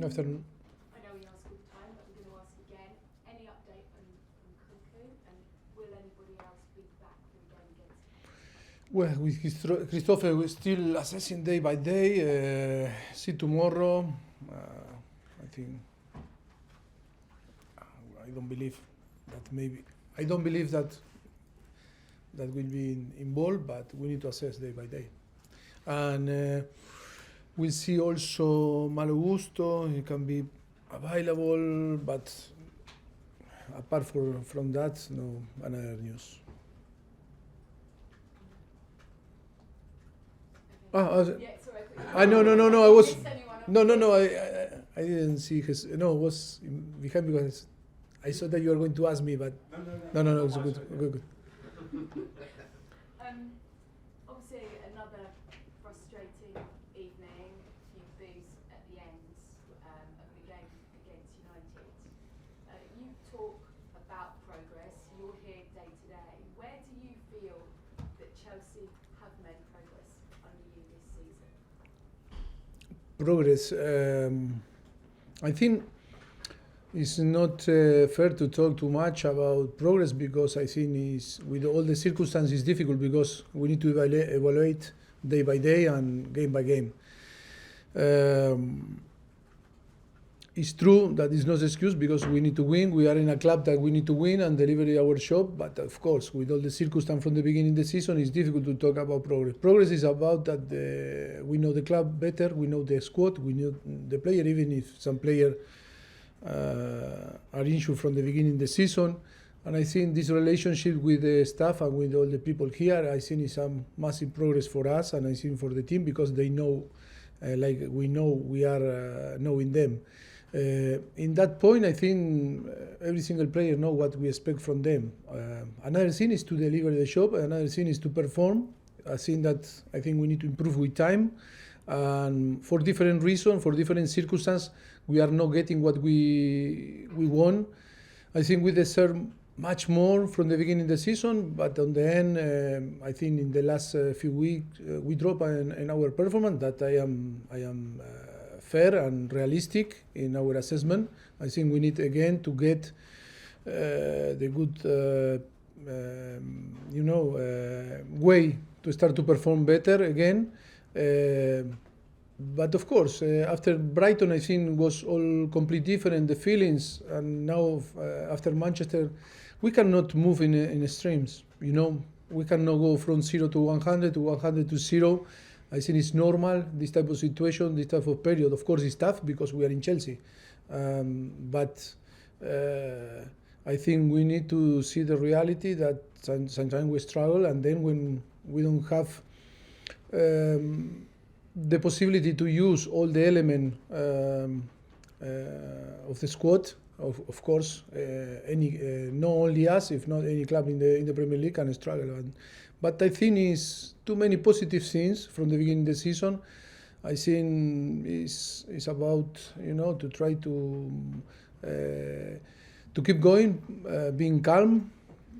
Afternoon. I know we ask all the time, but we're going to ask again. Any update on Kunku, and will anybody else be back for the game against? Well, with Christopher, we're still assessing day by day. See tomorrow. I think I don't believe that maybe I don't believe that will be involved, but we need to assess day by day. And we'll see also Malo Gusto. He can be available, but apart from that, no another news. Yeah, sorry. No. I was no. I didn't see his. No, it was behind because I saw that you were going to ask me, but no. It's good. Obviously, another frustrating evening. A few boos at the end of the game against United. You talk about progress. You're here day to day. Where do you feel that Chelsea have made progress under you this season? Progress. I think it's not fair to talk too much about progress because I think with all the circumstances it's difficult because we need to evaluate day by day and game by game. It's true that it's not an excuse because we need to win. We are in a club that we need to win and deliver our job. But of course, with all the circumstances from the beginning of the season, it's difficult to talk about progress. Progress is about that we know the club better, we know the squad, we know the player, even if some players are injured from the beginning of the season. And I think this relationship with the staff and with all the people here, I think is some massive progress for us and I think for the team because they know, like we know, we are knowing them. In that point, I think every single player knows what we expect from them. Another thing is to deliver the job. Another thing is to perform. I think we need to improve with time. And for different reasons, for different circumstances, we are not getting what we want. I think we deserve much more from the beginning of the season, but on the end, I think in the last few weeks we dropped in our performance. That I am fair and realistic in our assessment. I think we need again to get the good, way to start to perform better again. But of course, after Brighton, I think was all completely different, the feelings. And now after Manchester, we cannot move in streams. We cannot go from 0 to 100 to 100 to 0. I think it's normal, this type of situation, this type of period. Of course, it's tough because we are in Chelsea. But I think we need to see the reality that sometimes we struggle, and then when we don't have the possibility to use all the elements of the squad, of course, not only us, if not any club in the Premier League can struggle. But I think it's too many positive things from the beginning of the season. I think it's about to try to keep going, being calm,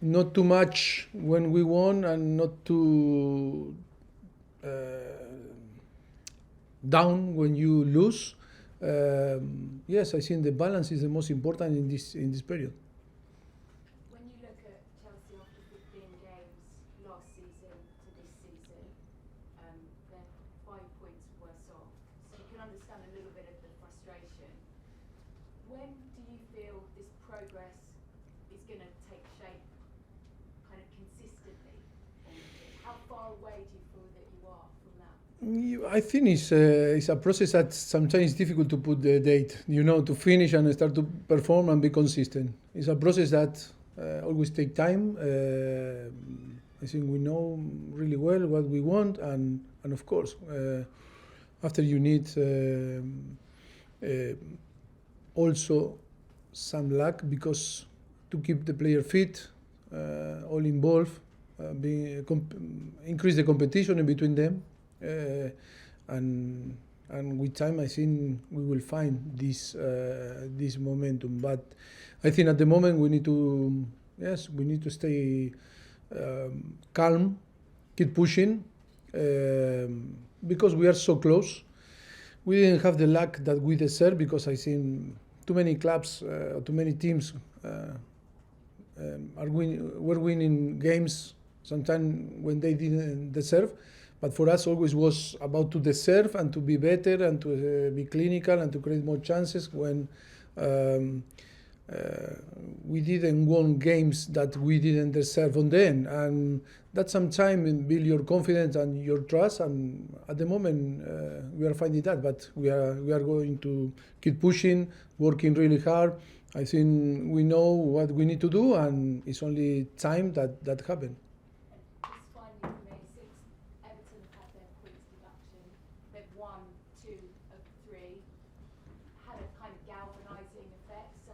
not too much when we won, and not too down when you lose. Yes, I think the balance is the most important in this period. When you look at Chelsea after 15 games last season to this season, they're 5 points worse off. So you can understand a little bit of the frustration. When do you feel this progress is going to take shape kind of consistently? How far away do you feel that you are from that? I think it's a process that sometimes it's difficult to put the date, to finish and start to perform and be consistent. It's a process that always takes time. I think we know really well what we want, and of course, after you need also some luck because to keep the player fit, all involved, increase the competition in between them. And with time, I think we will find this momentum. But I think at the moment we need to stay calm, keep pushing, because we are so close. we didn't have the luck that we deserve, because I think too many clubs, too many teams were winning games sometimes when they didn't deserve. But for us, always was about to deserve and to be better and to be clinical and to create more chances when we didn't win games that we didn't deserve on the end. And that sometimes build your confidence and your trust. And at the moment, we are finding that. But we are going to keep pushing, working really hard. I think we know what we need to do, and it's only time that happens. Just finally for me, since Everton have had their points deduction, they've won 2 of 3, had a kind of galvanising effect, so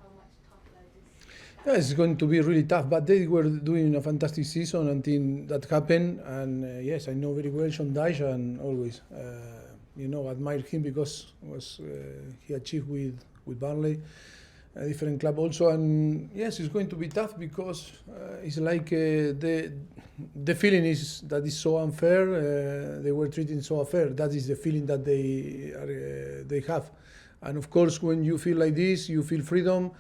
how much tougher does that Yeah, it's going to be really tough, but they were doing a fantastic season until that happened. And yes, I know very well Sean Dyche, and always, admire him because was he achieved with Burnley, a different club also. And yes, it's going to be tough because it's like the feeling is that is so unfair. They were treating so unfair. That is the feeling that they have. And of course, when you feel like this, you feel freedom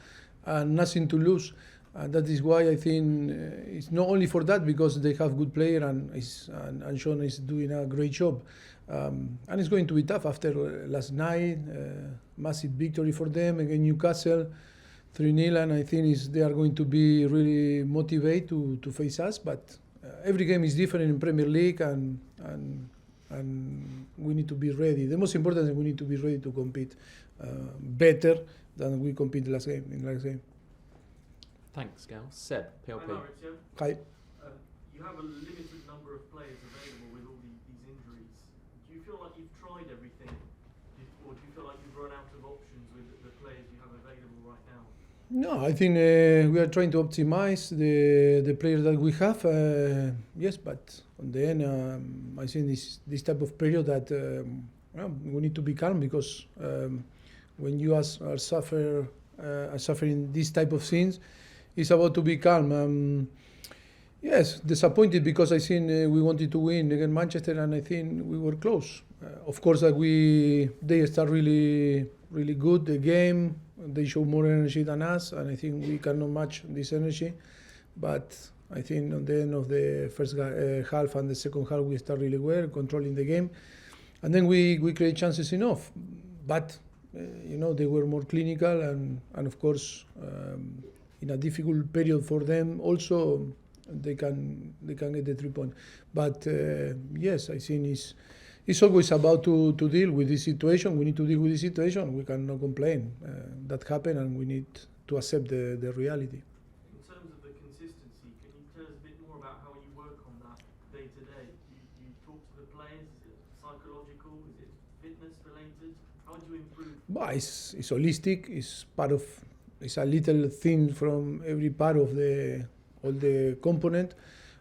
and nothing to lose. And that is why I think it's not only for that, because they have good player and Sean is doing a great job. And it's going to be tough after last night, massive victory for them against Newcastle, 3-0, and I think they are going to be really motivated to face us. But every game is different in Premier League, and we need to be ready. The most important is we need to be ready to compete better than we competed last game. Thanks, Gal. Seb, PLP. Hi, Mauricio. Hi. You have a limited number of players available with all these injuries. Do you feel like you've tried everything, or do you feel like you've run out of options with the players you have available right now? No, I think we are trying to optimize the players that we have. Yes, but on the end, I think this type of period that we need to be calm, because when you are suffering these type of things, it's about to be calm. Yes, disappointed because I think we wanted to win against Manchester, and I think we were close. Of course, they start really, really good the game. They show more energy than us, and I think we cannot match this energy. But I think on the end of the first half and the second half, we start really well, controlling the game, and then we create chances enough. But they were more clinical, and of course, in a difficult period for them, also they can get the 3 points. But yes, I think it's always about to deal with this situation. We need to deal with this situation. We cannot complain. That happened, and we need to accept the reality. In terms of the consistency, can you tell us a bit more about how you work on that day to day? You talk to the players. Is it psychological? Is it fitness related? How do you improve? But it's holistic. It's a little thing from every part of all the component,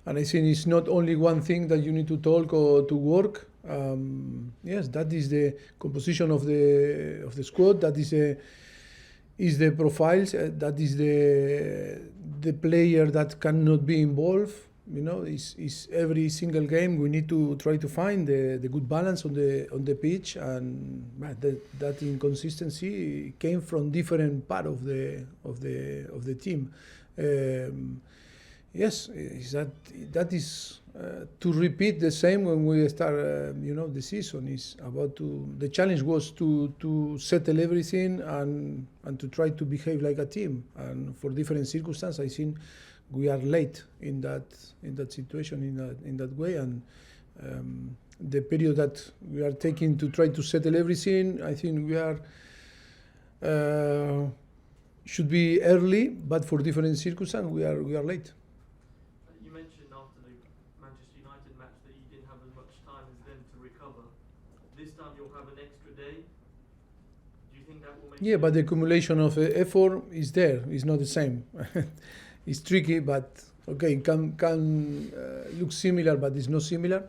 and I think it's not only one thing that you need to talk or to work. Yes, that is the composition of the squad. That is the profiles. That is the player that cannot be involved. It's every single game we need to try to find the good balance on the pitch, and that inconsistency came from different part of the team. Yes, that is to repeat the same when we start. The season is about the challenge was to settle everything and to try to behave like a team. And for different circumstances, I think we are late in that situation in that way. And the period that we are taking to try to settle everything, I think we are. Should be early, but for different circumstances, we are late. You mentioned after the Manchester United match that you didn't have as much time as them to recover. This time you'll have an extra day. Do you think that will make? Yeah, but the accumulation of effort is there. It's not the same. It's tricky, but okay, it can look similar, but it's not similar,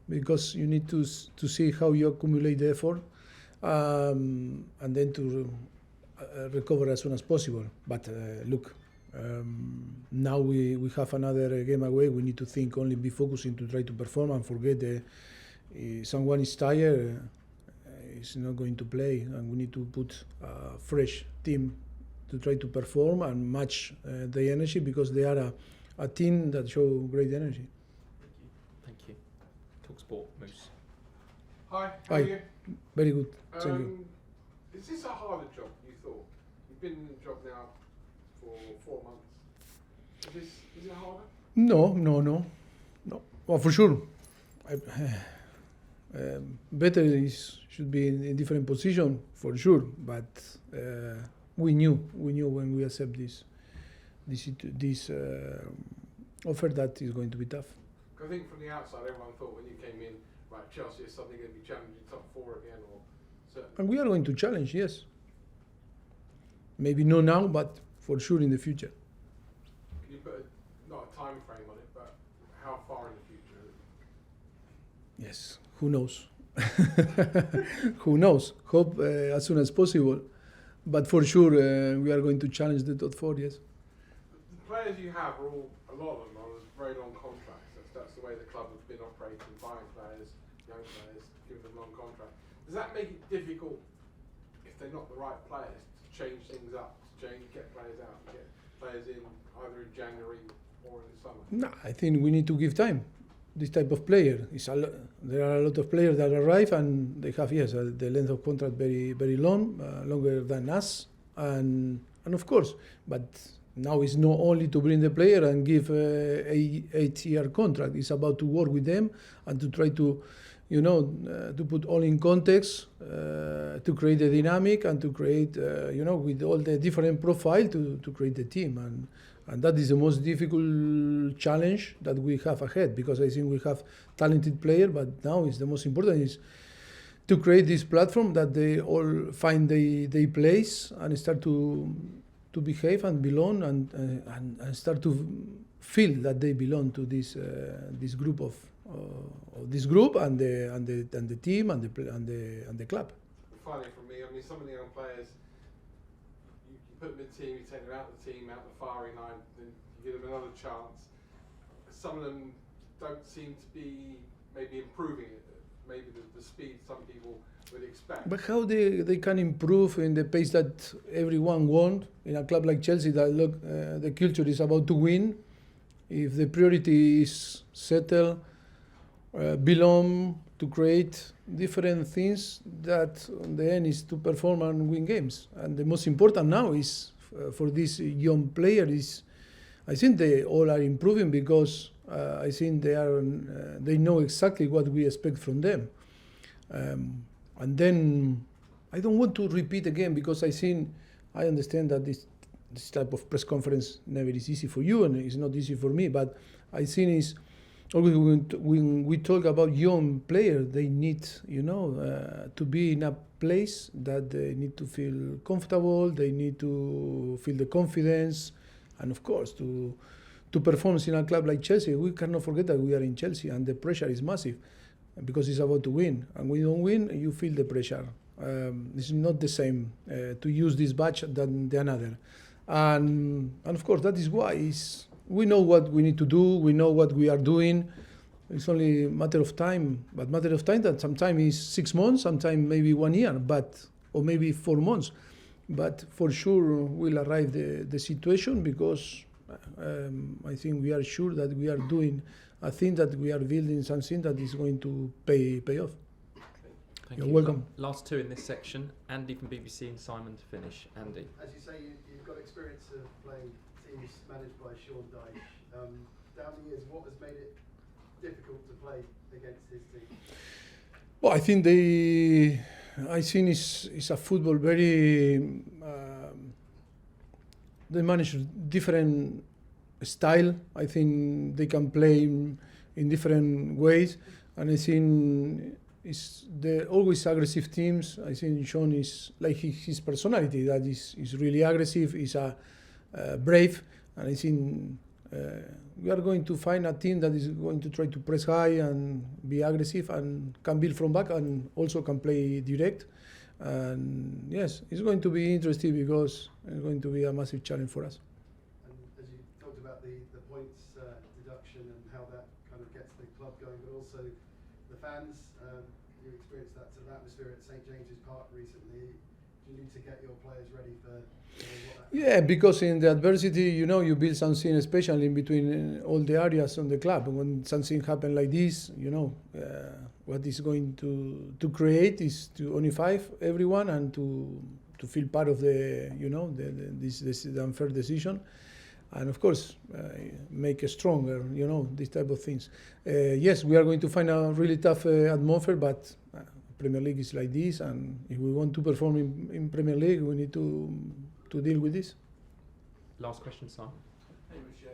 because you need to see how you accumulate the effort, and then to recover as soon as possible. But look, now we have another game away. We need to think only, be focusing to try to perform and forget someone is tired. is not going to play, and we need to put a fresh team to try to perform and match the energy, because they are a team that show great energy. Thank you. Talk Sport, Moose. Hi, how Hi. are you? Very good. Thank you. Is this a harder job, you thought? You've been in the job now for 4 months. Is it harder? No. Well, for sure. Better should be in different position for sure, but we knew when we accept this offer that is going to be tough. I think from the outside, everyone thought when you came in, right, Chelsea is suddenly going to be challenging top 4 again, or certain. And we are going to challenge, yes. Maybe not now, but for sure in the future. Can you put not a time frame on it, but how far in the future? Yes, who knows? Who knows? Hope as soon as possible. But for sure, we are going to challenge the top 4, yes. The players you have are all, a lot of them are on very long contracts. That's the way the club has been operating, buying players, young players, giving them long contracts. Does that make it difficult, if they're not the right players, to change things up, to get players out, to get players in either in January or in the summer? No, I think we need to give time. This type of player there are a lot of players that arrive and they have the length of contract very long, longer than us, and of course, but now it's not only to bring the player and give a 8-year contract. It's about to work with them and to try to, to put all in context, to create a dynamic and to create, with all the different profile to create the team. And that is the most difficult challenge that we have ahead, because I think we have talented players, but now is the most important is to create this platform that they all find their place and start to behave and belong and start to feel that they belong to this group of this group and the team and the club. Finally, from me, I mean, some of the young players, you put them in the team, you take them out of the team, out the firing line, then you give them another chance. Some of them don't seem to be maybe improving it, maybe the speed some people would expect. But how they can improve in the pace that everyone wants in a club like Chelsea, that look, the culture is about to win. If the priority is settle, belong, to create different things, that in the end is to perform and win games. And the most important now is for this young player is, I think they all are improving, because I think they know exactly what we expect from them. And then I don't want to repeat again, because I understand that this type of press conference never is easy for you and it's not easy for me, but I think it's always when we talk about young players, they need, to be in a place that they need to feel comfortable, they need to feel the confidence, and of course to perform in a club like Chelsea. We cannot forget that we are in Chelsea and the pressure is massive, because it's about to win. And when you don't win, you feel the pressure. It's not the same to use this badge than the another. And of course, that is why we know what we need to do, we know what we are doing. It's only a matter of time, but matter of time that sometimes is 6 months, sometimes maybe 1 year, or maybe 4 months. But for sure will arrive the situation, because I think we are sure that we are doing a thing, that we are building something that is going to pay off. Thank You're you. welcome. Last two in this section. Andy from BBC and Simon to finish. Andy. As you say, you've got experience of playing teams managed by Sean Dyche. Down the years, what has made it difficult to play against his team? Well, I think it's a football very. They manage different style. I think they can play in different ways, and I think they're always aggressive teams. I think Sean is like his personality, that is really aggressive. He's brave, and I think we are going to find a team that is going to try to press high and be aggressive and can build from back and also can play direct. And yes, it's going to be interesting, because it's going to be a massive challenge for us. And as you talked about the points deduction and how that kind of gets the club going, but also the fans, you experienced that sort of atmosphere at St James's Park recently. Do you need to get your players ready for what that Yeah, because in the adversity, you build something special in between all the areas on the club. When something happens like this, what is going to create is to unify everyone and to feel part of this unfair decision. And of course, make it stronger, these type of things. Yes, we are going to find a really tough atmosphere, but Premier League is like this, and if we want to perform in Premier League, we need to deal with this. Last question, Simon. Hey, Mauricio,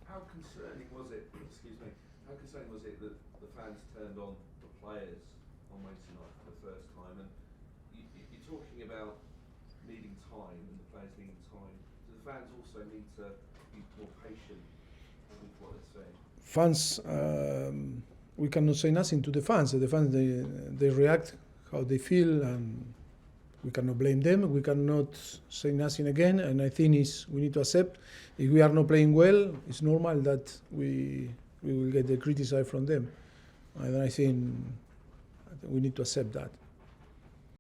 how concerning was it? Excuse me. How concerning was it that the fans turned on the players on Wednesday night for the first time? And you're talking about needing time and the players needing time. Do the fans also need to be more patient with what they're saying? Fans, we cannot say nothing to the fans. The fans, they react how they feel, and we cannot blame them. We cannot say nothing again. And I think we need to accept, if we are not playing well, it's normal that we will get the criticism from them. And I think we need to accept that.